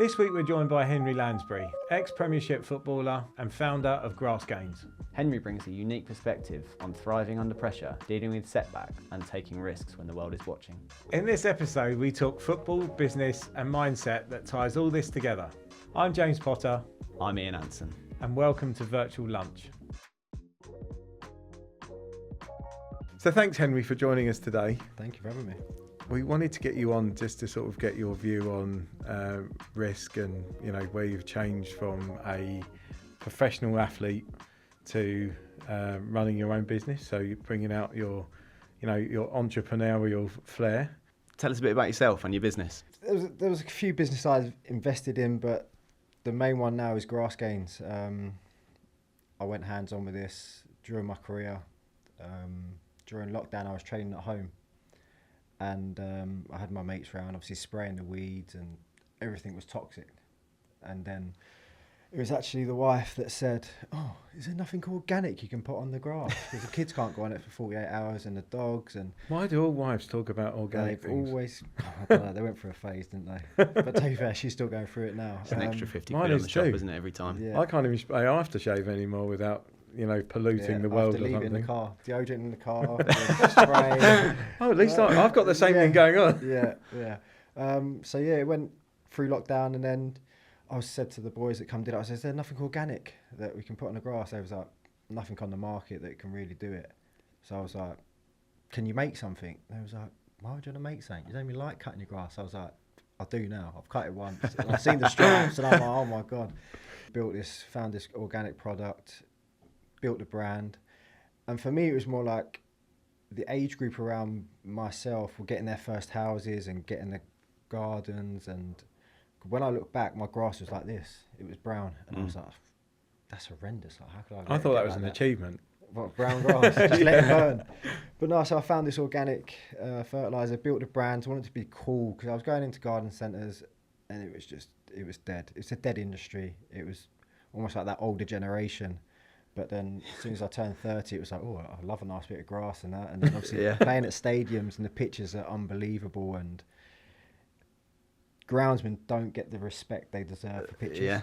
This week we're joined by Henri Lansbury, ex-Premiership footballer and founder of Grass Gains. Henri brings a unique perspective on thriving under pressure, dealing with setbacks and taking risks when the world is watching. In this episode we talk football, business and mindset that ties all this together. I'm James Potter. I'm Ian Anson. And welcome to Virtual Lunch. So thanks Henri for joining us today. Thank you for having me. We wanted to get you on just to sort of get your view on risk and, you know, where you've changed from a professional athlete to running your own business. So you're bringing out your entrepreneurial flair. Tell us a bit about yourself and your business. There was a few businesses I've invested in, but the main one now is Grass Gains. I went hands-on with this during my career. During lockdown, I was training at home. And I had my mates around, obviously spraying the weeds and everything was toxic. And then it was actually the wife that said, "Oh, is there nothing organic you can put on the grass? Because the kids can't go on it for 48 hours and the dogs." And why do all wives talk about organic things? Always, I don't know, they went through a phase, didn't they? But to be fair, she's still going through it now. It's an extra 50 quid on the shop, isn't it, every time? Yeah. I can't even spray aftershave anymore without, you know, polluting the world or something. In the car, deodorant in the car, spray. Oh, at least I've got the same thing going on. Yeah. So it went through lockdown, and then I said to the boys that come did it, I said, "Is there nothing organic that we can put on the grass?" They was like, "Nothing on the market that can really do it." So I was like, "Can you make something?" They was like, "Why would you want to make something? You don't even like cutting your grass." I was like, "I do now. I've cut it once. And I've seen the stripes, and I'm like, oh my god." Found this organic product, built the brand, and for me it was more like the age group around myself were getting their first houses and getting the gardens, and when I look back, my grass was like this. It was brown, and I was like, "That's horrendous. Like, how could I?" I thought that was an achievement. What, brown grass? Just let it burn. But no, so I found this organic fertilizer, built a brand. I wanted it to be cool because I was going into garden centres, and it was dead. It's a dead industry. It was almost like that older generation. But then as soon as I turned 30, it was like, oh, I love a nice bit of grass and that. And then obviously playing at stadiums and the pitches are unbelievable, and groundsmen don't get the respect they deserve for pitches.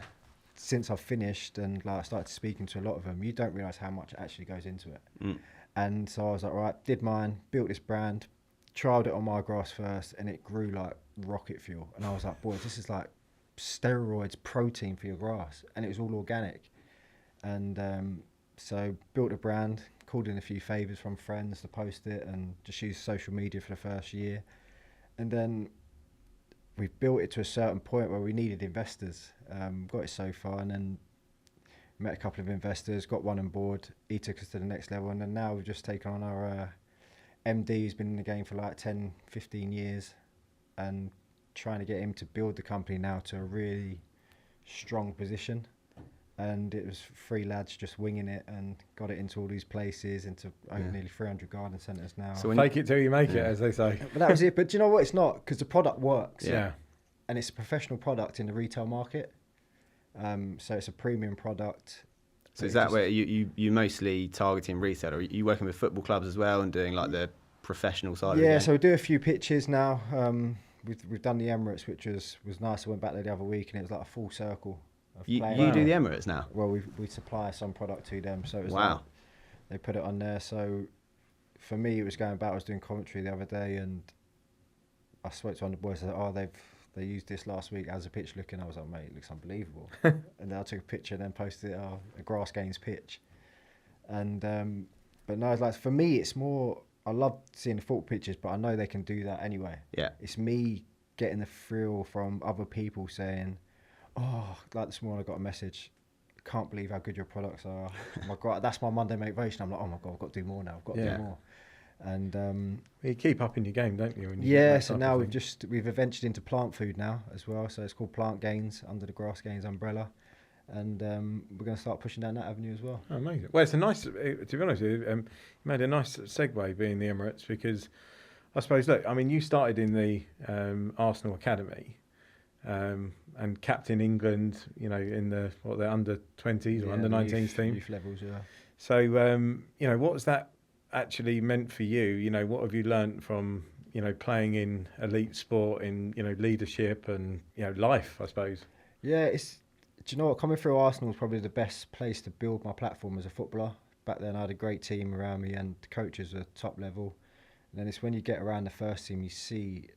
Since I've finished and I started speaking to a lot of them, you don't realise how much actually goes into it. And so I was like, right, did mine, built this brand, trialled it on my grass first, and it grew like rocket fuel. And I was like, boy, this is like steroids, protein for your grass. And it was all organic. And so built a brand, called in a few favours from friends to post it, and just used social media for the first year. And then we built it to a certain point where we needed investors. Got it so far, and then met a couple of investors, got one on board. He took us to the next level, and then now we've just taken on our MD, who's been in the game for like 10, 15 years, and trying to get him to build the company now to a really strong position. And it was 3 lads just winging it and got it into all these places, into nearly 300 garden centres now. So fake it till you make it, as they say. But that was it. But do you know what? It's not, because the product works. Yeah. And it's a professional product in the retail market. So it's a premium product. So is that where you mostly targeting retail, or are you working with football clubs as well and doing like the professional side of it? Yeah, so we do a few pitches now. We've done the Emirates, which was nice. I went back there the other week, and it was like a full circle. You do the Emirates now? Well, we supply some product to them, so it was wow. Like, they put it on there. So for me, it was going back. I was doing commentary the other day, and I spoke to one of the boys. I said, "Oh, they used this last week. How's the pitch looking?" I was like, "Mate, it looks unbelievable." And then I took a picture and then posted it. A Grass Gains pitch. And but no, it's like, for me, it's more. I love seeing the football pitches, but I know they can do that anyway. Yeah. It's me getting the thrill from other people saying, "Oh, like this morning I got a message. Can't believe how good your products are." My God, that's my Monday motivation. I'm like, "Oh my God, I've got to do more now. I've got to do more." And you keep up in your game, don't you? So now we've ventured into plant food now as well. So it's called Plant Gains under the Grass Gains umbrella, and we're going to start pushing down that avenue as well. Oh, amazing. Well, it's a nice. To be honest with you, you made a nice segue being the Emirates, because I suppose, look, I mean, you started in the Arsenal Academy. And captain England, you know, in the under 20s or under 19s team. Youth levels, yeah. So, you know, what has that actually meant for you? You know, what have you learnt from, you know, playing in elite sport, in, you know, leadership and, you know, life, I suppose. Yeah, do you know what? Coming through Arsenal was probably the best place to build my platform as a footballer. Back then, I had a great team around me, and the coaches were top level. And then it's when you get around the first team, you see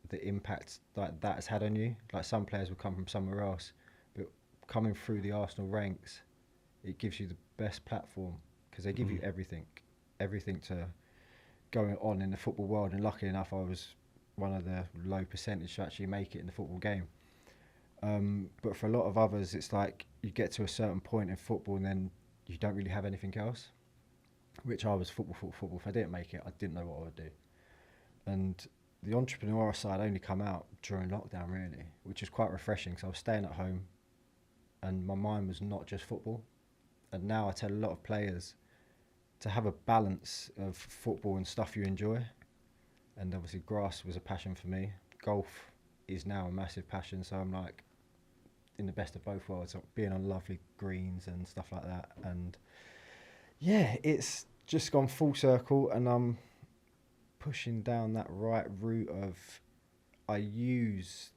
the impact that has had on you. Like, some players will come from somewhere else, but coming through the Arsenal ranks, it gives you the best platform because they give you everything to going on in the football world. And luckily enough, I was one of the low percentage to actually make it in the football game. But for a lot of others, it's like you get to a certain point in football and then you don't really have anything else, which I was football. If I didn't make it, I didn't know what I would do. And the entrepreneurial side only come out during lockdown, really, which is quite refreshing. So I was staying at home and my mind was not just football. And now I tell a lot of players to have a balance of football and stuff you enjoy. And obviously grass was a passion for me. Golf is now a massive passion. So I'm like in the best of both worlds, being on lovely greens and stuff like that. And yeah, it's just gone full circle, and I'm pushing down that right route of I use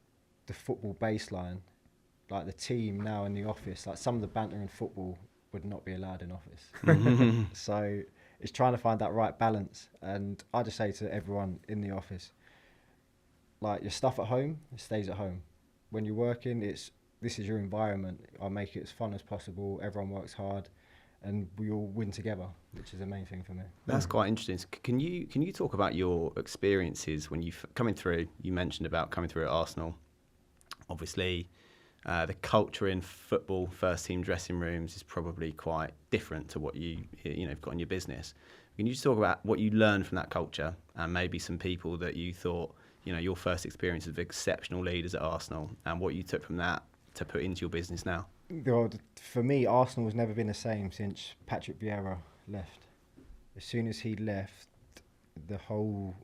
the football baseline, like the team now in the office, like some of the banter in football would not be allowed in office. So it's trying to find that right balance. And I just say to everyone in the office, like, your stuff at home, it stays at home. When you're working, this is your environment. I make it as fun as possible. Everyone works hard, and we all win together, which is the main thing for me. That's quite interesting. Can you talk about your experiences when you coming through? You mentioned about coming through at Arsenal. Obviously, the culture in football first team dressing rooms is probably quite different to what you've got in your business. Can you just talk about what you learned from that culture and maybe some people that you thought, you know, your first experience of exceptional leaders at Arsenal and what you took from that to put into your business now? For me, Arsenal has never been the same since Patrick Vieira left. As soon as he left, the whole,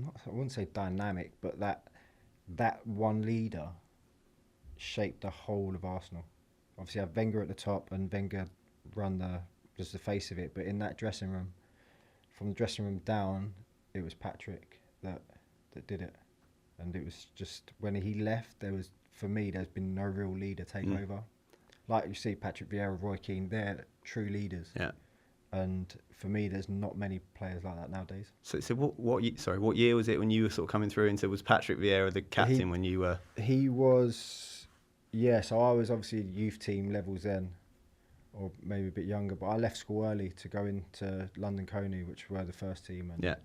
I wouldn't say dynamic, but that one leader shaped the whole of Arsenal. Obviously, I have Wenger at the top, and Wenger was the face of it. But in that dressing room, from the dressing room down, it was Patrick that did it. And it was just, when he left, for me, there's been no real leader take over. Like you see Patrick Vieira, Roy Keane, they're true leaders. Yeah. And for me, there's not many players like that nowadays. So what year was it when you were sort of coming through? And so was Patrick Vieira the captain when you were? He was, yeah. So I was obviously youth team levels then, or maybe a bit younger. But I left school early to go into London Coney, which were the first team, and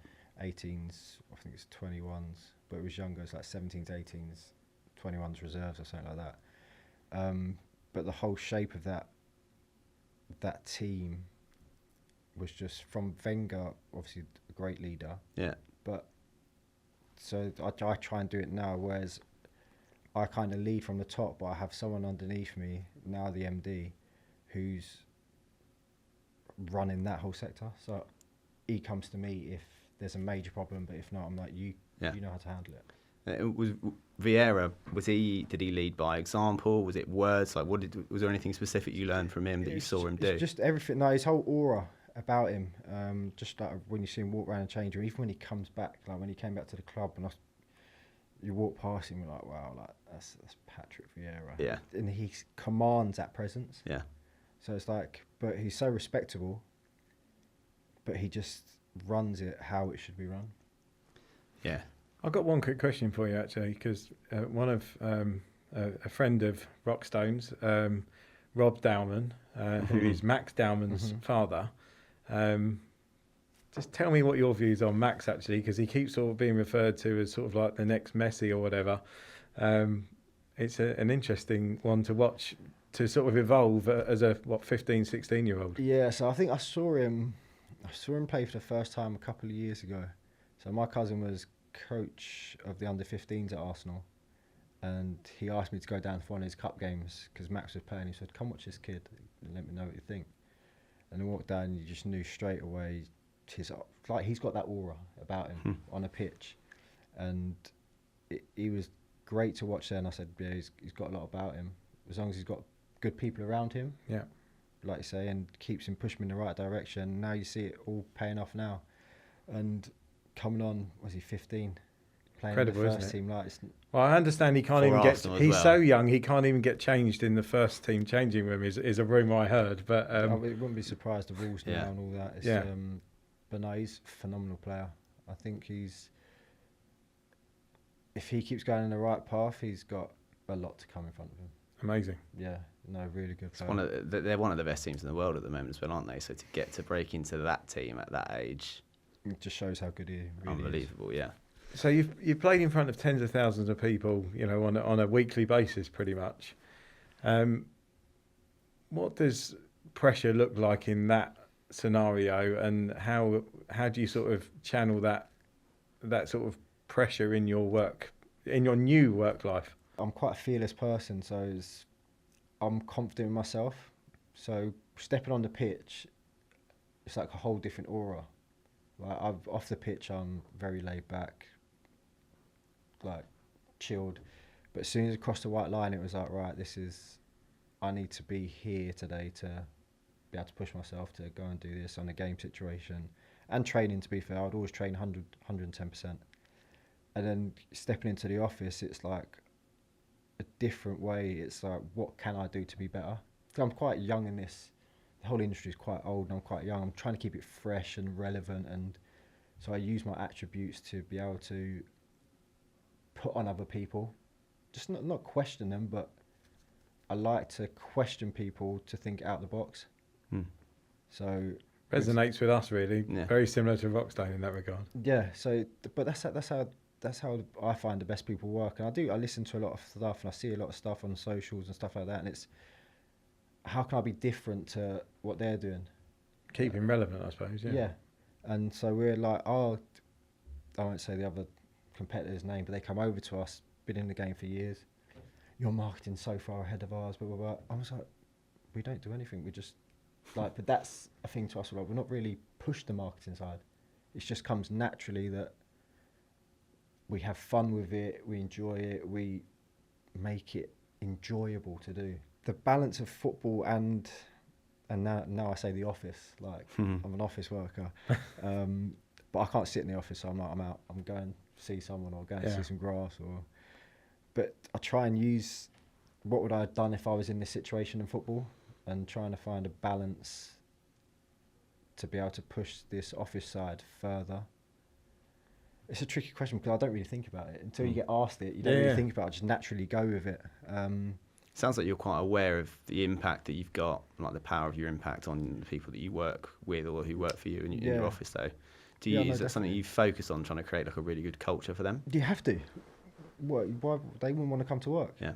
18s. I think it's 21s, but it was younger. It's like 17s, 18s, 21s reserves or something like that. But the whole shape of that team was just from Wenger, obviously a great leader. Yeah. But so I try and do it now, whereas I kind of lead from the top, but I have someone underneath me, now the MD, who's running that whole sector. So he comes to me if there's a major problem, but if not, I'm like, you know how to handle it. Was Vieira, did he lead by example? Was it words? Like, was there anything specific you learned from him that you saw him do? It's just everything. No, his whole aura about him. Just like when you see him walk around and change room, even when he comes back, like when he came back to the club, and you walk past him, you're like, wow, like that's Patrick Vieira. Yeah. And he commands that presence. Yeah. So it's like, but he's so respectable, but he just runs it how it should be run. Yeah. I've got one quick question for you, actually, because one of a friend of Rockstone's, Rob Dowman, who is Max Dowman's father, just tell me what your views on Max, actually, because he keeps sort of being referred to as sort of like the next Messi or whatever. It's an interesting one to watch, to sort of evolve as a 15, 16-year-old. Yeah, so I think I saw him play for the first time a couple of years ago. So my cousin was coach of the under-15s at Arsenal, and he asked me to go down to one of his cup games because Max was playing. He said, come watch this kid and let me know what you think. And I walked down and you just knew straight away he's got that aura about him on a pitch, and he was great to watch there. And I said, yeah, he's got a lot about him, as long as he's got good people around him, like you say, and keeps him pushing in the right direction. Now you see it all paying off now. And coming on, was he 15? Playing Incredible, in the isn't first it? team. Like, Well, I understand he can't For even get. Arsenal as He's well. so young, he can't even get changed in the first team changing room. Is a rumour I heard, but I wouldn't be surprised the rules now and all that. It's, Yeah. But no, he's a phenomenal player. I think if he keeps going in the right path, he's got a lot to come in front of him. amazing. Yeah, no, really good player. They're one of the best teams in the world at the moment as well, aren't they? So to get to break into that team at that age, It just shows how good he really unbelievable, yeah. So you've played in front of tens of thousands of people, you know, on a weekly basis, pretty much. What does pressure look like in that scenario, and how do you sort of channel that sort of pressure in your work, in your new work life? I'm quite a fearless person, so I'm confident in myself. So stepping on the pitch, it's like a whole different aura. Like off the pitch, I'm very laid back, like chilled. But as soon as I crossed the white line, it was like, right, I need to be here today to be able to push myself to go and do this on a game situation. And training, to be fair, I'd always train 110%. And then stepping into the office, it's like a different way. It's like, what can I do to be better? 'Cause I'm quite young in this. The whole industry is quite old and I'm quite young. I'm trying to keep it fresh and relevant, and so I use my attributes to be able to put on other people. Just not question them, but I like to question people to think out the box. So Resonates with us, really. Yeah. Very similar to Rockstone in that regard. yeah, so but that's how I find the best people work. And I listen to a lot of stuff and I see a lot of stuff on socials and stuff like that, and it's, how can I be different to what they're doing? Keeping relevant, I suppose. Yeah. And so we're like, I won't say the other competitor's name, but they come over to us, been in the game for years. Your marketing's so far ahead of ours, blah, blah, blah. I was like, we don't do anything. We just, like, but that's a thing to us. We're not really pushed the marketing side. It just comes naturally that we have fun with it, we enjoy it, we make it enjoyable to do. The balance of football and now I say the office, like I'm an office worker, but I can't sit in the office, so I'm out. I'm going to see someone or going to see some grass, but I try and use what would I have done if I was in this situation in football, and trying to find a balance to be able to push this office side further. It's a tricky question because I don't really think about it until you get asked it. You don't really think about it, just naturally go with it. Sounds like you're quite aware of the impact that you've got, like the power of your impact on the people that you work with or who work for you in your office, though. Is that something you focus on, trying to create like a really good culture for them? You have to. Why they wouldn't want to come to work? Yeah.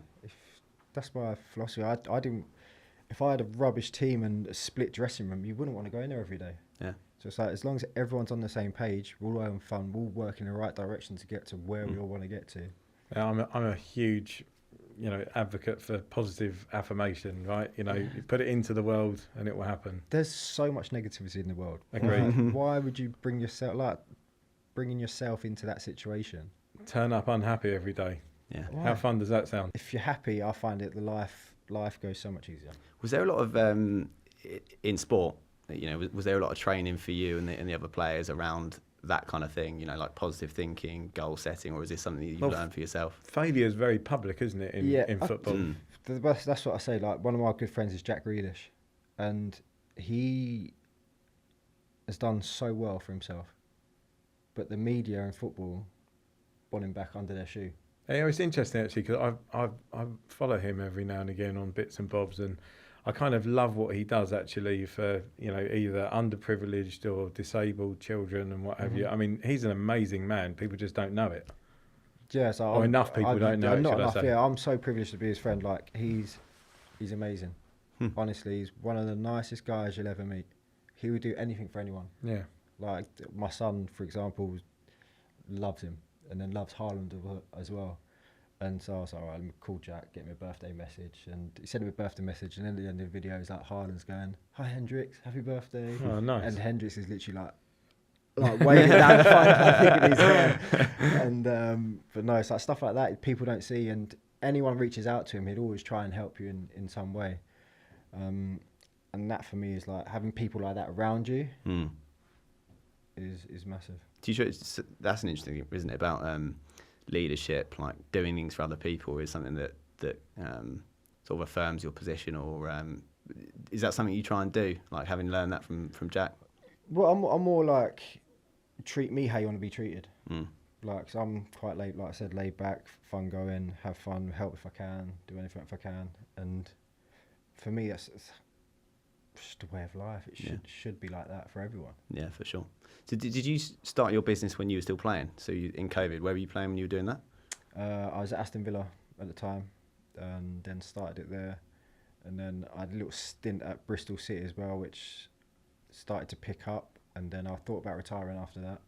That's my philosophy. I didn't. If I had a rubbish team and a split dressing room, you wouldn't want to go in there every day. Yeah. So it's like, as long as everyone's on the same page, we're all having fun, we'll work in the right direction to get to where we all want to get to. Yeah, I'm a huge, advocate for positive affirmation, right? You put it into the world and it will happen. There's so much negativity in the world. Agreed. Why would you bringing yourself into that situation? Turn up unhappy every day. Yeah. Why? How fun does that sound? If you're happy, I find it life goes so much easier. Was there a lot of in sport? Was there a lot of training for you and the other players around that kind of thing? Like positive thinking, goal setting, or is this something that you've learned for yourself? Failure is very public, isn't it? In football. That's what I say. Like, one of my good friends is Jack Grealish, and he has done so well for himself, but the media and football want him back under their shoe. Yeah, it's interesting actually, because I follow him every now and again on bits and bobs, and I kind of love what he does actually for either underprivileged or disabled children and what have you. I mean, he's an amazing man. People just don't know it. Yeah, so or enough people don't know it, not should enough, I say? yeah, I'm so privileged to be his friend. Like, he's amazing. Honestly, he's one of the nicest guys you'll ever meet. He would do anything for anyone. Yeah. Like, my son, for example, loves him, and then loves Haaland as well. And so I was like, all right, let me call Jack, get me a birthday message. And he sent me a birthday message, and then at the end of the video, he's like, Haaland's going, "Hi, Hendrix, happy birthday." Oh, nice. And Hendrix is literally like waving down the phone, thinking he's there. And, but no, it's like stuff like that people don't see, and anyone reaches out to him, he'd always try and help you in some way. And that for me is like, having people like that around you is massive. Do you that's an interesting thing, isn't it, about leadership, like doing things for other people is something that sort of affirms your position, or is that something you try and do, like having learned that from Jack? Well, I'm more like, treat me how you want to be treated. Like, so I'm quite like I said, laid back, fun going, have fun, help if I can, do anything if I can. And for me, it's just a way of life. It should be like that for everyone. Yeah, for sure. So did you start your business when you were still playing? So in COVID, where were you playing when you were doing that? I was at Aston Villa at the time, and then started it there. And then I had a little stint at Bristol City as well, which started to pick up. And then I thought about retiring after that.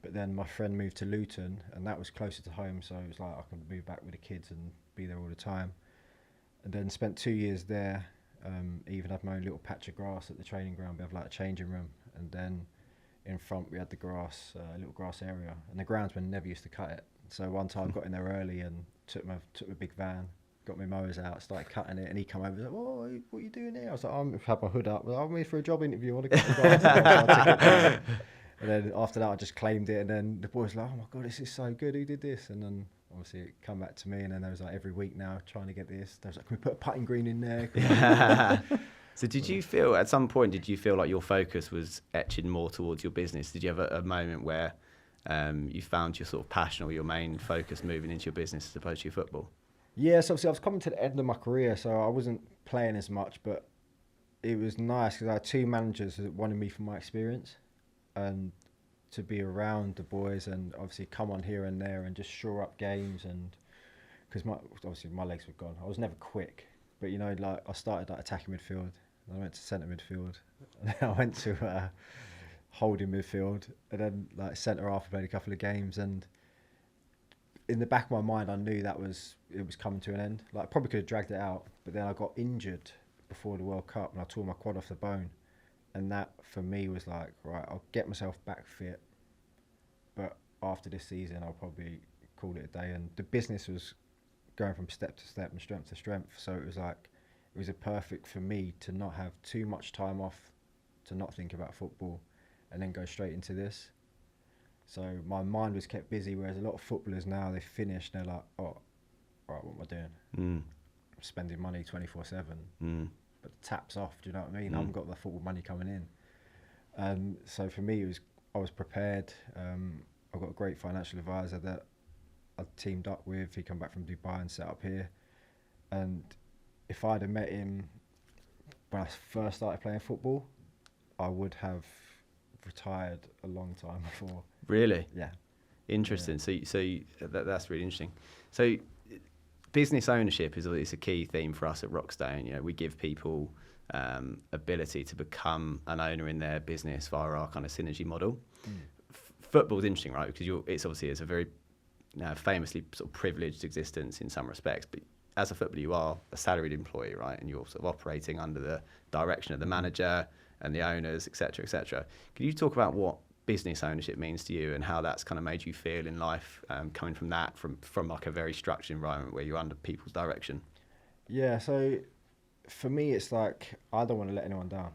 But then my friend moved to Luton, and that was closer to home, so it was like I could move back with the kids and be there all the time. And then spent 2 years there, even had my own little patch of grass at the training ground. We have like a changing room, and then in front we had the grass, little grass area, and the groundsman never used to cut it. So one time I got in there early and took my big van, got my mowers out, started cutting it, and he come over and said, "Oh, what are you doing here?" I was like, "I'm had my hood up. Well, I'm here for a job interview. I want to cut the grass." So I took it down. And then after that, I just claimed it, and then the boys were like, "Oh my God, this is so good. Who did this?" And then obviously it come back to me, and then there was like every week now trying to get this. There was like, "Can we put a putting green in there?" So did you feel, at some point, like your focus was etching more towards your business? Did you have a moment where you found your sort of passion or your main focus moving into your business as opposed to your football? Yeah, so obviously I was coming to the end of my career, so I wasn't playing as much, but it was nice because I had two managers that wanted me for my experience. And to be around the boys and obviously come on here and there and just shore up games, and because obviously my legs were gone. I was never quick, but you know, like I started like attacking midfield, and I went to centre midfield, and then I went to holding midfield, and then like centre half. I played a couple of games, and in the back of my mind, I knew it was coming to an end. Like I probably could have dragged it out, but then I got injured before the World Cup, and I tore my quad off the bone. And that, for me, was like, right, I'll get myself back fit. But after this season, I'll probably call it a day. And the business was going from step to step and strength to strength. So it was like, it was a perfect for me to not have too much time off, to not think about football, and then go straight into this. So my mind was kept busy, whereas a lot of footballers now, they finish, they're like, oh, right, what am I doing? I'm spending money 24/7. But the tap's off, do you know what I mean? I haven't got the football money coming in. So for me, I was prepared. I've got a great financial advisor that I teamed up with. He come back from Dubai and set up here. And if I'd have met him when I first started playing football, I would have retired a long time before. Really? Yeah. Interesting. Yeah. So that's really interesting. So business ownership is a key theme for us at Rockstone. You know, we give people ability to become an owner in their business via our kind of synergy model. Football is interesting, right? Because it's a very famously sort of privileged existence in some respects. But as a footballer, you are a salaried employee, right? And you're sort of operating under the direction of the manager and the owners, etc., etc. Can you talk about what business ownership means to you and how that's kind of made you feel in life, coming from that, from like a very structured environment where you're under people's direction? Yeah, so for me, it's like I don't want to let anyone down.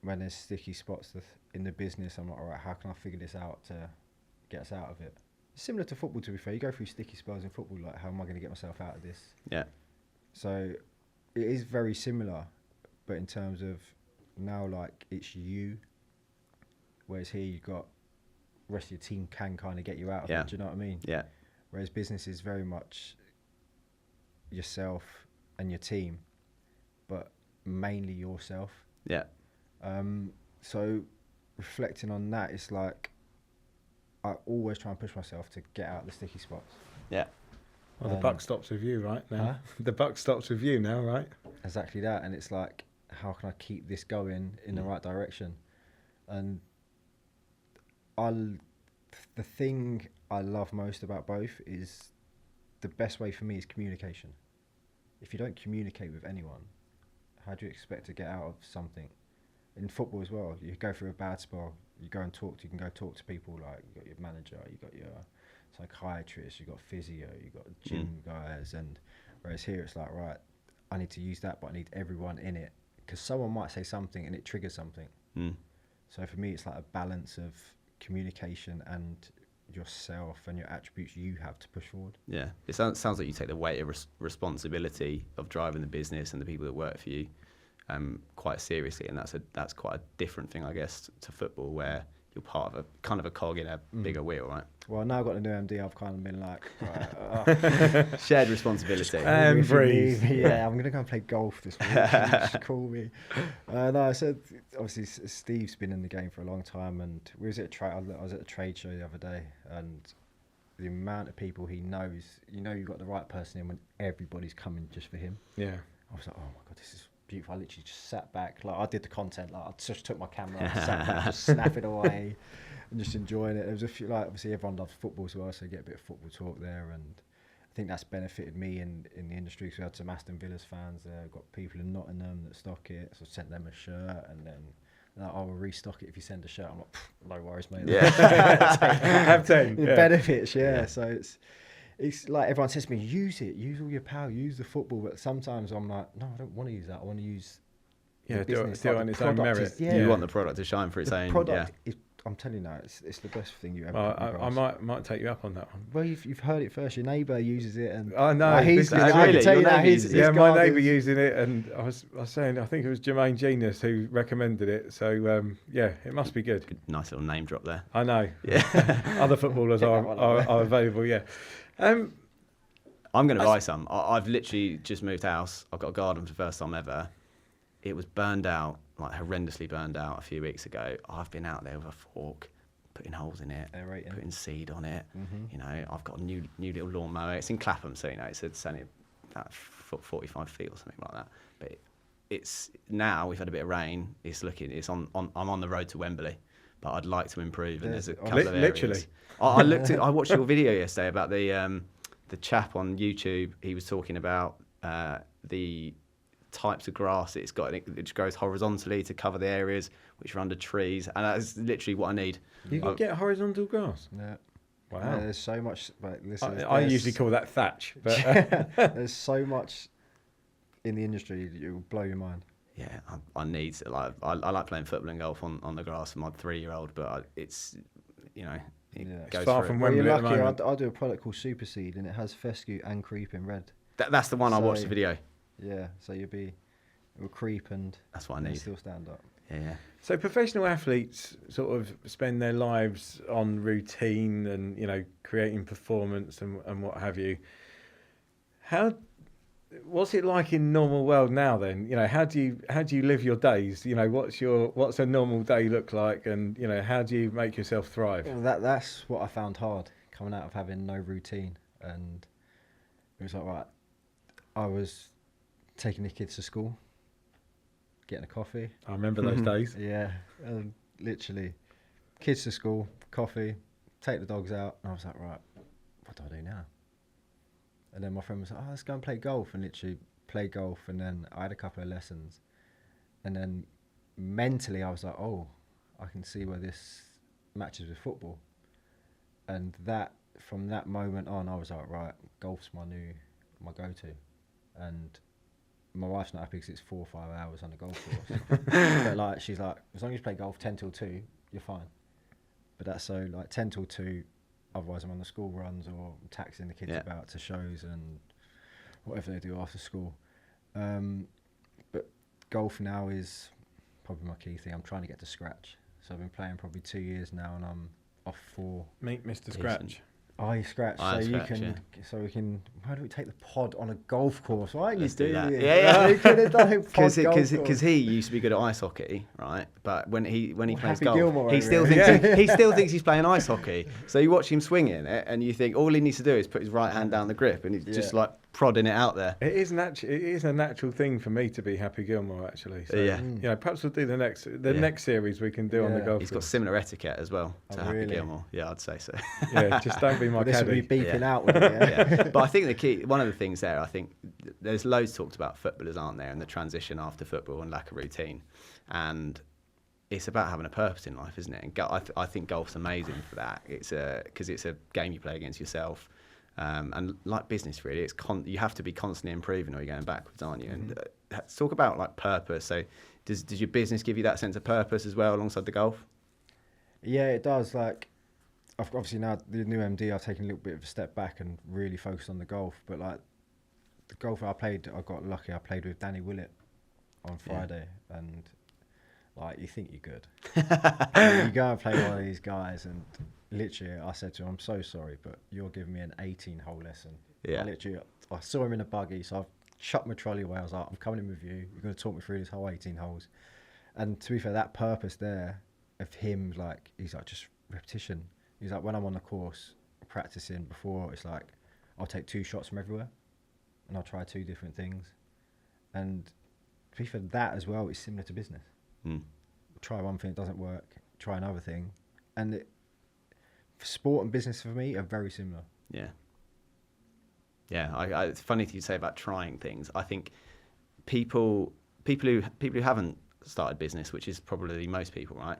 When there's sticky spots in the business, I'm like, all right, how can I figure this out to get us out of it? Similar to football, to be fair. You go through sticky spells in football, like, how am I going to get myself out of this? Yeah. So it is very similar, but in terms of now, like, it's you. Whereas here you've got the rest of your team can kind of get you out of it. Do you know what I mean? Yeah. Whereas business is very much yourself and your team, but mainly yourself. Yeah. So reflecting on that, it's like I always try and push myself to get out the sticky spots. Yeah. Well, the buck stops with you right now. Huh? The buck stops with you now, right? Exactly that. And it's like, how can I keep this going in the right direction? And the thing I love most about both is the best way for me is communication. If you don't communicate with anyone, how do you expect to get out of something? In football as well, you go through a bad spell, you can go talk to people, like you got your manager, you got your psychiatrist, you got physio, you got gym guys, and whereas here it's like, right, I need to use that, but I need everyone in it, because someone might say something and it triggers something. So for me, it's like a balance of communication and yourself and your attributes you have to push forward. Yeah, it sounds like you take the weight of responsibility of driving the business and the people that work for you quite seriously, and that's quite a different thing, I guess, to football, where you're part of a cog in a bigger wheel, right? Well, now I've got the new MD, I've kind of been like, right, shared responsibility. And breathe. Yeah, I'm going to go and play golf this week. Just call me. No, so obviously Steve's been in the game for a long time, and I was at a trade show the other day, and the amount of people he knows, you've got the right person in when everybody's coming just for him. Yeah. I was like, oh my God, this is beautiful. I literally just sat back, like I did the content, like I just took my camera, I sat back, just snapping away and just enjoying it. There was a few, like obviously everyone loves football as well, so you get a bit of football talk there, and I think that's benefited me in the industry. So we had some Aston Villa's fans there, got people in Nottingham that stock it, so I sent them a shirt, and then like, I will restock it if you send a shirt. I'm like, no worries, mate. Yeah. Have 10. The benefits, yeah. So it's like everyone says to me, use all your power, use the football. But sometimes I'm like, no, I don't want to use that. I want to use do business. it on its own merit. You want the product to shine for its own. Product is, I'm telling you now, it's the best thing you ever. Well, I might take you up on that one. Well, you've heard it first. Your neighbour uses it, and I know. I can tell you that yeah, my neighbour using it, and I was saying, I think it was Jermaine Genius who recommended it. So yeah, it must be good. Nice little name drop there. I know. Yeah. Other footballers are available. Yeah. I'm going to buy some. I've literally just moved house. I've got a garden for the first time ever. It was burned out, like horrendously burned out a few weeks ago. I've been out there with a fork, putting holes in it, putting seed on it. Mm-hmm. I've got a new little lawnmower. It's in Clapham, so it's only about 45 feet or something like that. But it's now we've had a bit of rain. I'm on the road to Wembley, but I'd like to improve. And there's a couple of areas. Literally. I watched your video yesterday about the chap on YouTube. He was talking about the types of grass it's got. It grows horizontally to cover the areas which are under trees, and that's literally what I need. You can get horizontal grass. Yeah. Wow. No, there's so much. Like, listen, I usually call that thatch, but there's so much in the industry that it will blow your mind. Yeah, I need like I like playing football and golf on the grass with my 3-year-old, but it's goes far from Wembley. You're lucky. I do a product called Super Seed, and it has fescue and creep in red. That's the one I watched the video. Yeah, so it will creep and that's what I need. Still stand up. Yeah. So professional athletes sort of spend their lives on routine and creating performance and what have you. What's it like in normal world now then? How do you live your days? What's a normal day look like, and how do you make yourself thrive? Well, that's what I found hard coming out of having no routine, and it was like, right, I was taking the kids to school, getting a coffee. I remember those days. Yeah, literally, kids to school, coffee, take the dogs out, and I was like, right, what do I do now? And then my friend was like, let's go and play golf, and literally play golf, and then I had a couple of lessons, and then mentally I was like, oh, I can see where this matches with football, and from that moment on I was like, right, golf's my go-to, and my wife's not happy because it's 4 or 5 hours on the golf course. But like, she's like, as long as you play golf 10 till 2, you're fine. But that's so like 10 till 2, otherwise I'm on the school runs or taxiing the kids about to shows and whatever they do after school. But golf now is probably my key thing. I'm trying to get to scratch. So I've been playing probably 2 years now, and I'm off 4. Meet Mr. Scratch. I scratch, so we can. How do we take the pod on a golf course? Why don't you do that? Yeah. We could have done a pod because he used to be good at ice hockey, right? But when he plays golf, Gilmore he still thinks he's playing ice hockey. So you watch him swinging it, and you think all he needs to do is put his right hand down the grip, and he's just like prodding it out there. It is a natural thing for me to be Happy Gilmore, actually. So, perhaps we'll do the next series we can do on the golf. He's got similar etiquette as well to Happy Gilmore. Yeah, I'd say so. Yeah, just don't be my caddy. This will be beeping out with it. But I think one of the things there, I think there's loads talked about footballers, aren't there, and the transition after football and lack of routine, and it's about having a purpose in life, isn't it? And I think golf's amazing for that. It's because it's a game you play against yourself. And like business, really, you have to be constantly improving or you're going backwards, aren't you? And talk about like purpose. So does your business give you that sense of purpose as well alongside the golf? Yeah, it does. Like, obviously now the new MD, I've taken a little bit of a step back and really focused on the golf. But like the golf I played, I got lucky. I played with Danny Willett on Friday, and like, you think you're good. You go and play one of these guys, and literally I said to him, I'm so sorry, but you're giving me an 18-hole lesson. Yeah. I saw him in a buggy, so I've chucked my trolley away. I was like, I'm coming in with you. You're going to talk me through this whole 18 holes. And to be fair, that purpose there of him, like, he's like, just repetition. He's like, when I'm on the course practicing before, it's like, I'll take 2 shots from everywhere and I'll try 2 different things. And to be fair, that as well is similar to business. Try one thing, it doesn't work, try another thing. And sport and business for me are very similar. Yeah. Yeah, it's funny you say about trying things. I think people who haven't started business, which is probably most people, right?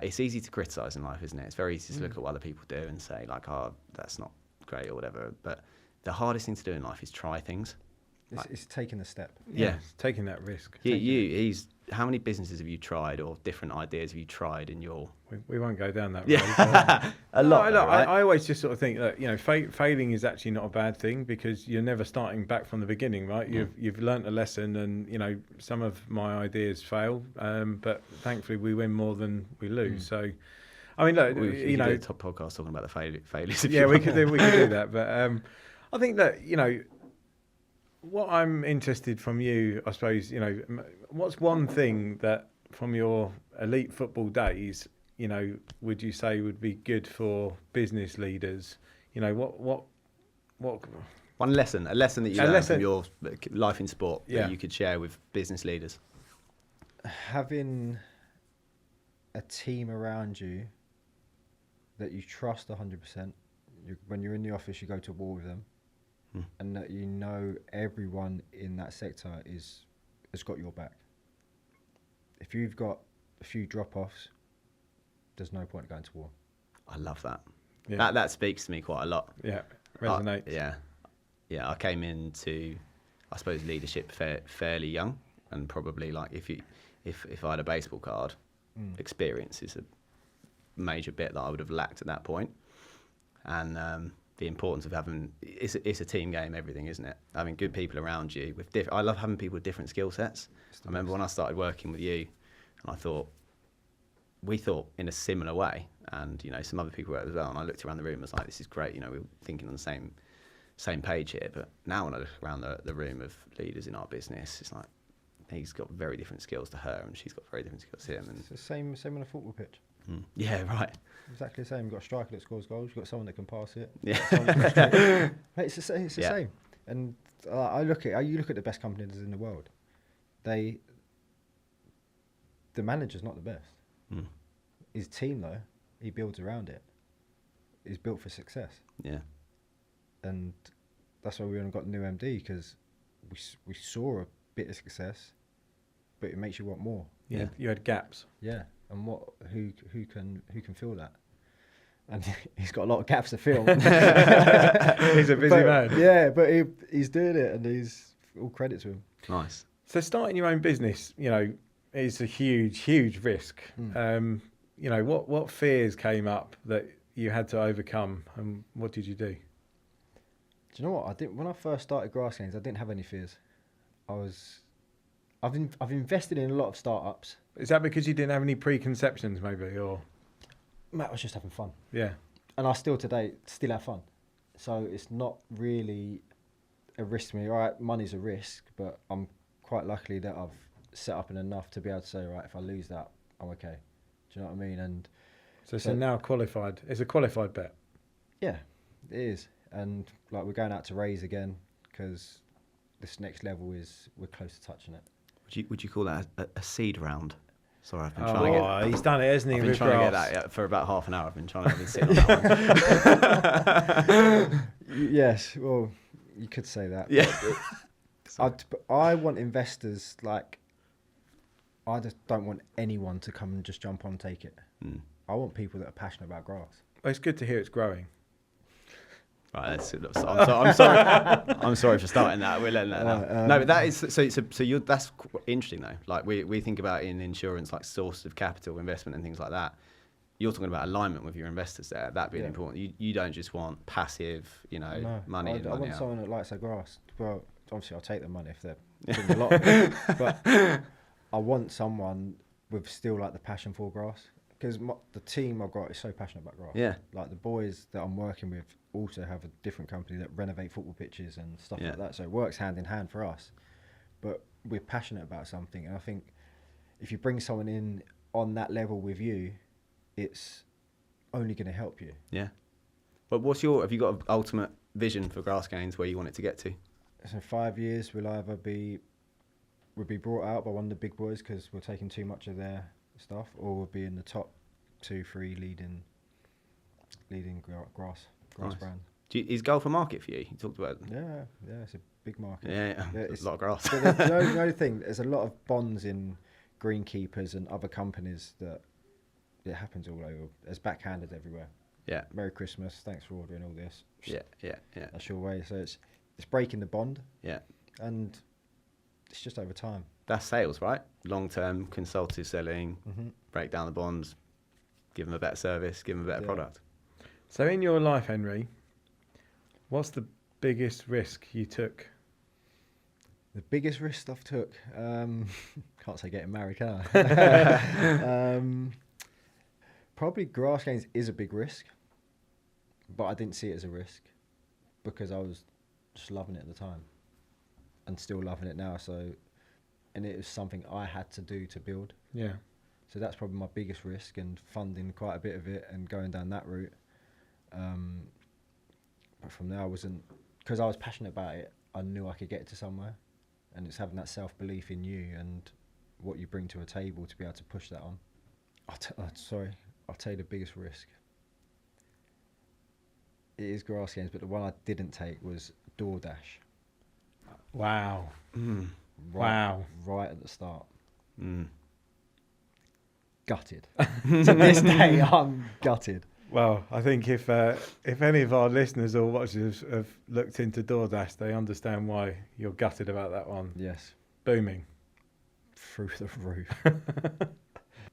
It's easy to criticise in life, isn't it? It's very easy to look at what other people do and say like, oh, that's not great or whatever. But the hardest thing to do in life is try things. It's taking the step. Yeah, it's taking that risk. How many businesses have you tried, or different ideas have you tried in your? We won't go down that road. Yeah, a lot. Right? I always just sort of think that, you know, failing is actually not a bad thing, because you're never starting back from the beginning, right? You've learnt a lesson, and you know, some of my ideas fail, but thankfully we win more than we lose. So, I mean, look, you know, do a top podcast talking about the failures. Yeah, we could do that, but I think that, you know, what I'm interested from you, I suppose, you know, what's one thing that from your elite football days, you know, would you say would be good for business leaders? You know, what one lesson, a lesson that you learned from your life in sport that you could share with business leaders? Having a team around you that you trust 100%. When you're in the office, you go to war with them. And that you know everyone in that sector has got your back. If you've got a few drop-offs, there's no point going to war. I love that. Yeah. That speaks to me quite a lot. Yeah, resonates. Yeah. I came into, I suppose, leadership fairly young, and probably like if I had a baseball card, experience is a major bit that I would have lacked at that point, and the importance of having it's a team game, everything, isn't it? Having good people around you with I love having people with different skill sets. I remember when I started working with you, and we thought in a similar way, and you know, some other people were as well. And I looked around the room and was like, this is great. You know, we're thinking on the same page here. But now when I look around the room of leaders in our business, it's like he's got very different skills to her, and she's got very different skills to him. And it's the same on a football pitch. Yeah, right. Exactly the same. You've got a striker that scores goals. You've got someone that can pass it. Yeah. It's the same. And you look at the best companies in the world. The manager's not the best. His team, though, he builds around it. He's built for success. Yeah. And that's why we only got new MD, because we saw a bit of success, but it makes you want more. Yeah. You had gaps. Yeah. And who can fill that? And he's got a lot of gaps to fill. He's a busy man. Yeah, but he's doing it, and he's all credit to him. Nice. So starting your own business, you know, is a huge risk. You know, what fears came up that you had to overcome, and what did you do? Do you know what? When I first started Grass Games, I didn't have any fears. I've invested in a lot of startups. Is that because you didn't have any preconceptions, maybe, or? Matt was just having fun. Yeah. And I still have fun. So it's not really a risk to me. All right, money's a risk, but I'm quite lucky that I've set up enough to be able to say, right, if I lose that, I'm okay. Do you know what I mean? And so now qualified. It's a qualified bet. Yeah, it is. And like, we're going out to raise again, because this next level we're close to touching it. Would you call that a seed round? Sorry, I've been trying to get. He's done it, hasn't he? I've been trying to get that for about half an hour. I've been trying to sit on that one. Yes, well, you could say that. Yeah. I want investors, like, I just don't want anyone to come and just jump on and take it. I want people that are passionate about grass. Well, it's good to hear it's growing. Right, I'm sorry. I'm sorry for starting that. We're letting that now. No, but that is so. That's interesting though. Like we think about in insurance, like source of capital, investment, and things like that. You're talking about alignment with your investors there. That being important. You don't just want passive, money. I want out. someone that likes their grass. Well, obviously I'll take the money if they're doing a lot of it, but I want someone with still like the passion for grass. Because the team I've got is so passionate about grass. Yeah. Like the boys that I'm working with also have a different company that renovate football pitches and stuff like that. So it works hand in hand for us. But we're passionate about something. And I think if you bring someone in on that level with you, it's only going to help you. Yeah. But have you got an ultimate vision for Grass Gains where you want it to get to? So 5 years we'll either be brought out by one of the big boys because we're taking too much of their stuff, or we'll be in the top 2-3 leading grass nice. Brand. Is golf a market for you? You talked about Yeah, it's a big market. Yeah, it's a lot of grass. But the only thing, there's a lot of bonds in greenkeepers and other companies that it happens all over. There's backhanded everywhere. Yeah. Merry Christmas, thanks for ordering all this. Yeah. That's your way. So it's breaking the bond. Yeah. And it's just over time. That's sales, right? Long-term consultative selling, break down the bonds, give them a better service, give them a better product. So in your life, Henri, what's the biggest risk you took? The biggest risk I've took? Can't say getting married, can I? Probably Grass Gains is a big risk, but I didn't see it as a risk because I was just loving it at the time and still loving it now. And it was something I had to do to build. Yeah. So that's probably my biggest risk, and funding quite a bit of it and going down that route. But from there, because I was passionate about it, I knew I could get to somewhere. And it's having that self-belief in you and what you bring to a table to be able to push that on. I'll tell you the biggest risk. It is Grass Gains, but the one I didn't take was DoorDash. Wow. Right at the start. Gutted. To this day, I'm gutted. Well, I think if any of our listeners or watchers have looked into DoorDash, they understand why you're gutted about that one. Yes. Booming. Through the roof.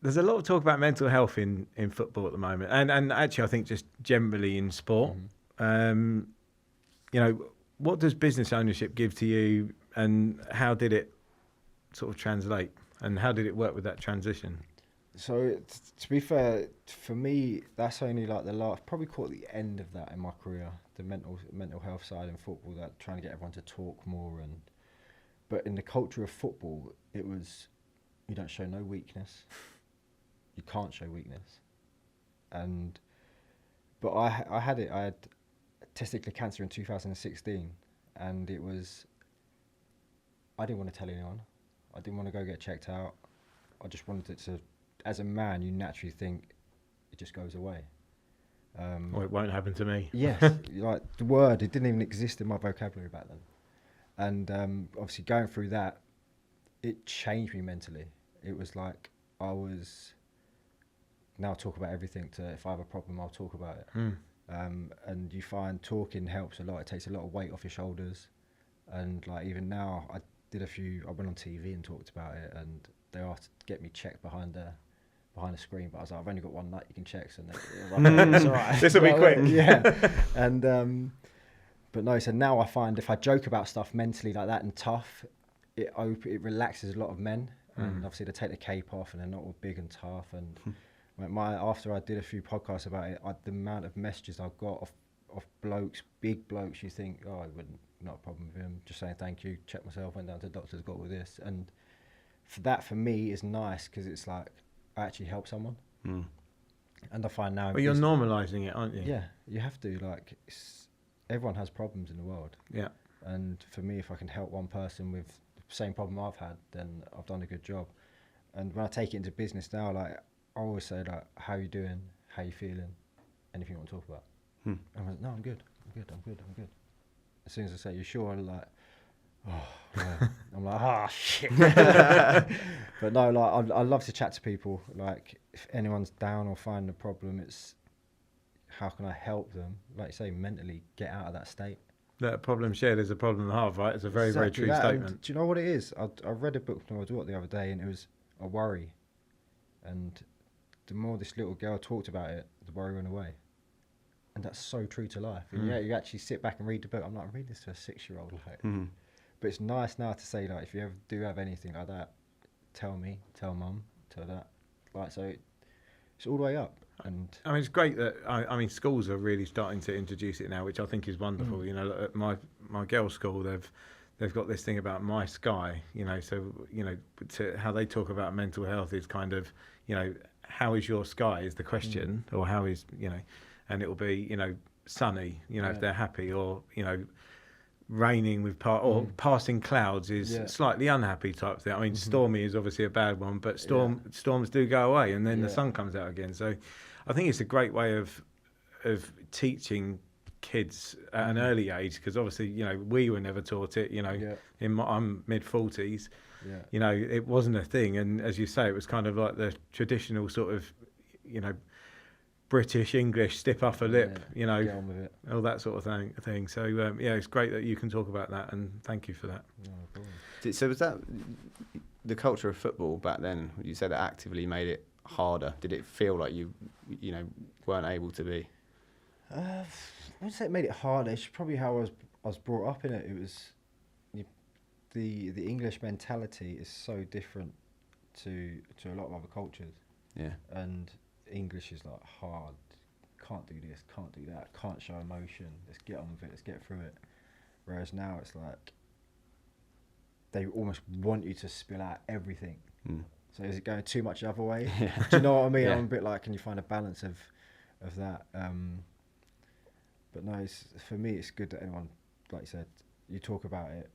There's a lot of talk about mental health in football at the moment, and actually I think just generally in sport. What does business ownership give to you, and how did it sort of translate, and how did it work with that transition? So to be fair, for me, that's only like probably caught the end of that in my career, the mental health side in football, that trying to get everyone to talk more. But in the culture of football, it was, you don't show no weakness. You can't show weakness. But I had testicular cancer in 2016, and it was, I didn't want to tell anyone. I didn't want to go get checked out. I just wanted it to, as a man, you naturally think it just goes away. It won't happen to me. Yes, like the word, it didn't even exist in my vocabulary back then. And obviously going through that, it changed me mentally. It was like I was, now talk about everything to, if I have a problem, I'll talk about it. And you find talking helps a lot. It takes a lot of weight off your shoulders. And like even now, I went on TV and talked about it, and they asked to get me checked behind the screen, but I was like, I've only got one nut you can check, so it's all right. This will be quick. Yeah. And but no, so now I find if I joke about stuff mentally like that and tough, it relaxes a lot of men, and obviously they take the cape off and they're not all big and tough. And after I did a few podcasts about it, the amount of messages I've got of blokes, big blokes, you think, oh, I wouldn't, not a problem with him, just saying thank you, check myself, went down to the doctor's, got all this. And for me is nice, because it's like I actually help someone. And I find now, well, you're normalising it, aren't you? Yeah, you have to. Like, everyone has problems in the world. Yeah. And for me, if I can help one person with the same problem I've had, then I've done a good job. And when I take it into business now, like I always say, like, how you doing, how you feeling, anything you want to talk about. And I'm like, no, I'm good. As soon as I say, you sure? I'm like, oh, yeah. I'm like, shit. But no, like I love to chat to people. Like if anyone's down or finding a problem, it's how can I help them, like you say, mentally get out of that state. That a problem shared is a problem halved, right? It's a very, very true statement. And do you know what it is? I read a book when I was the other day, and it was a worry. And the more this little girl talked about it, the worry went away. And that's so true to life. And yeah, you actually sit back and read the book. I'm like, I'm reading this to a 6-year-old. Like, but it's nice now to say, like, if you ever do have anything like that, tell me, tell mum, tell that. Like, so it's all the way up. And I mean, it's great that I mean schools are really starting to introduce it now, which I think is wonderful. You know, at my girls' school, they've got this thing about my sky. You know, so you know, how they talk about mental health is kind of, you know, how is your sky is the question, or how is, you know, and it will be, you know, sunny, you know, if they're happy, or, you know, raining with or passing clouds is slightly unhappy type thing. I mean, stormy is obviously a bad one, but storms do go away, and then the sun comes out again. So I think it's a great way of teaching kids at an early age, because obviously, you know, we were never taught it. You know, I'm mid-40s. You know, it wasn't a thing, and as you say, it was kind of like the traditional sort of, you know, British English stiff upper lip, you know, get on with it. All that sort of thing. So yeah, it's great that you can talk about that, and thank you for that. So was that the culture of football back then? You said it actively made it harder. Did it feel like you know, weren't able to be? I wouldn't say it made it harder. It's probably how I was brought up in it. It was the English mentality is so different to a lot of other cultures. Yeah, and English is like hard. Can't do this, can't do that, can't show emotion. Let's get on with it, let's get through it. Whereas now it's like they almost want you to spill out everything. So is it going too much the other way? Do you know what I mean? I'm a bit like, can you find a balance of that? But no, for me, it's good that anyone, like you said, you talk about it.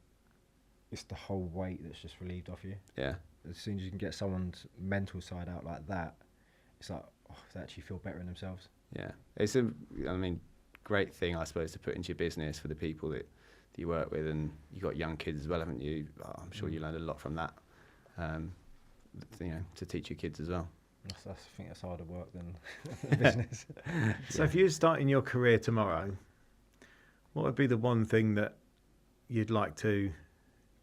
It's the whole weight that's just relieved off you. Yeah. As soon as you can get someone's mental side out like that, it's like, they actually feel better in themselves. Yeah, it's great thing, I suppose, to put into your business for the people that you work with, and you got young kids as well, haven't you? I'm sure you learned a lot from that. You know, to teach your kids as well. I think that's harder work than business. So if you were starting your career tomorrow, what would be the one thing that you'd like to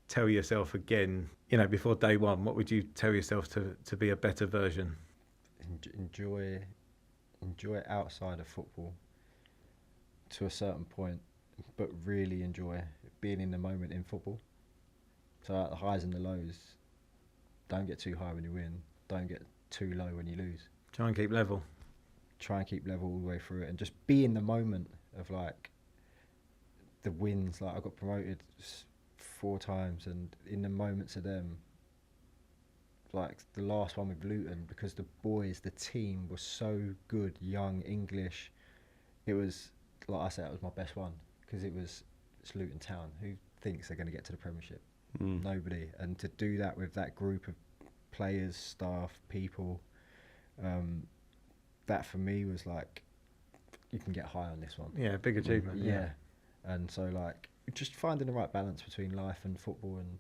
tell yourself again, you know, before day one? What would you tell yourself to be a better version? Enjoy outside of football to a certain point, but really enjoy being in the moment in football. So at the highs and the lows, don't get too high when you win, don't get too low when you lose. Try and keep level. Try and keep level all the way through it, and just be in the moment of like the wins. Like I got promoted 4 times, and in the moments of them, like the last one with Luton, because the boys, the team was so good, young, English. It was, like I said, it was my best one, because it's Luton Town. Who thinks they're going to get to the Premiership? Nobody. And to do that with that group of players, staff, people, that for me was like, you can get high on this one. Yeah, big achievement. Yeah. And so like, just finding the right balance between life and football, and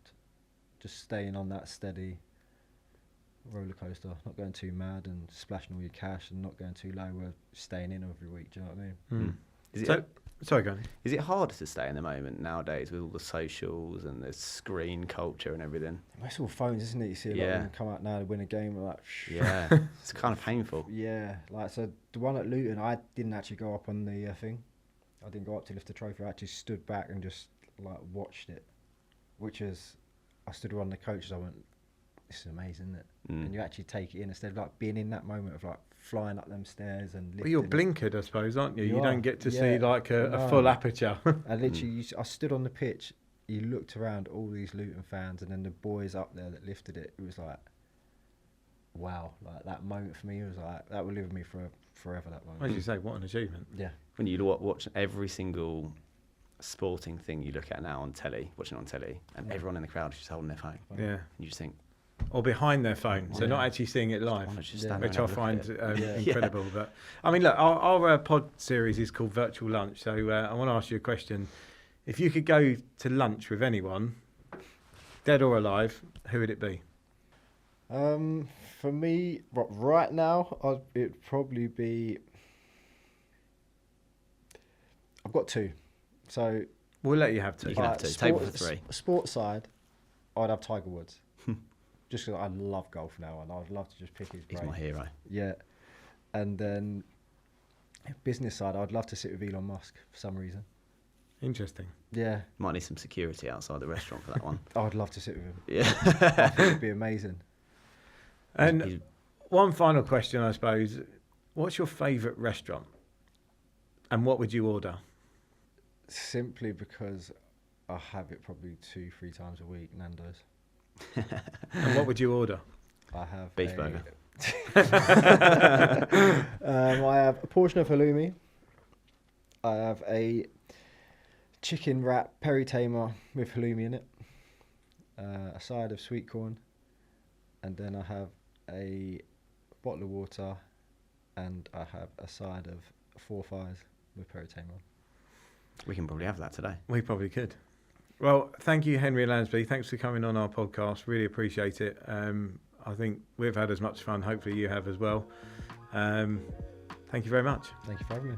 just staying on that steady roller coaster, not going too mad and splashing all your cash, and not going too low. We're staying in every week. Do you know what I mean? Sorry, go on. Is it harder to stay in the moment nowadays with all the socials and the screen culture and everything? It's all phones, isn't it? You see a lot of them come out now to win a game. We're like, yeah, it's kind of painful. Yeah, like so the one at Luton, I didn't actually go up on the thing. I didn't go up to lift the trophy. I actually stood back and just like watched it, which is, I stood around the coaches. I went, this is amazing, isn't it? And you actually take it in instead of like being in that moment of like flying up them stairs and lifting. Well, you're blinkered, I suppose, aren't you? You don't get to see like a full aperture. And literally, I stood on the pitch, you looked around all these Luton fans, and then the boys up there that lifted it. It was like, wow, like that moment for me was like, that will live with me for forever, that moment. As you say, what an achievement. Yeah. When you watch every single sporting thing you look at now on telly, watching it on telly, and everyone in the crowd is just holding their phone. Yeah. And you just think, or behind their phone, so not actually seeing it live, which I find incredible. But I mean, look, our pod series is called Virtual Lunch, so I want to ask you a question. If you could go to lunch with anyone, dead or alive, who would it be? For me, right now, it'd probably be I've got 2. So We'll let you have 2. You can have 2. Table for 3. Sports side, I'd have Tiger Woods. Just because I love golf now, and I'd love to just pick his brain. He's my hero. Yeah. And then business side, I'd love to sit with Elon Musk for some reason. Interesting. Yeah. Might need some security outside the restaurant for that one. I'd love to sit with him. Yeah. I think it'd be amazing. And one final question, I suppose. What's your favourite restaurant? And what would you order? Simply because I have it probably 2-3 times a week, Nando's. And what would you order? I have beef burger. I have a portion of halloumi. I have a chicken wrap peri tamer with halloumi in it. A side of sweet corn. And then I have a bottle of water. And I have a side of 4 fries with peri tamer. We can probably have that today. We probably could. Well, thank you, Henri Lansbury. Thanks for coming on our podcast. Really appreciate it. I think we've had as much fun. Hopefully you have as well. Thank you very much. Thank you for having me.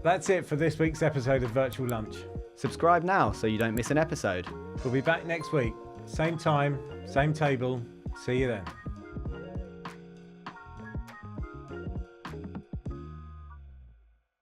That's it for this week's episode of Virtual Lunch. Subscribe now so you don't miss an episode. We'll be back next week. Same time, same table. See you then.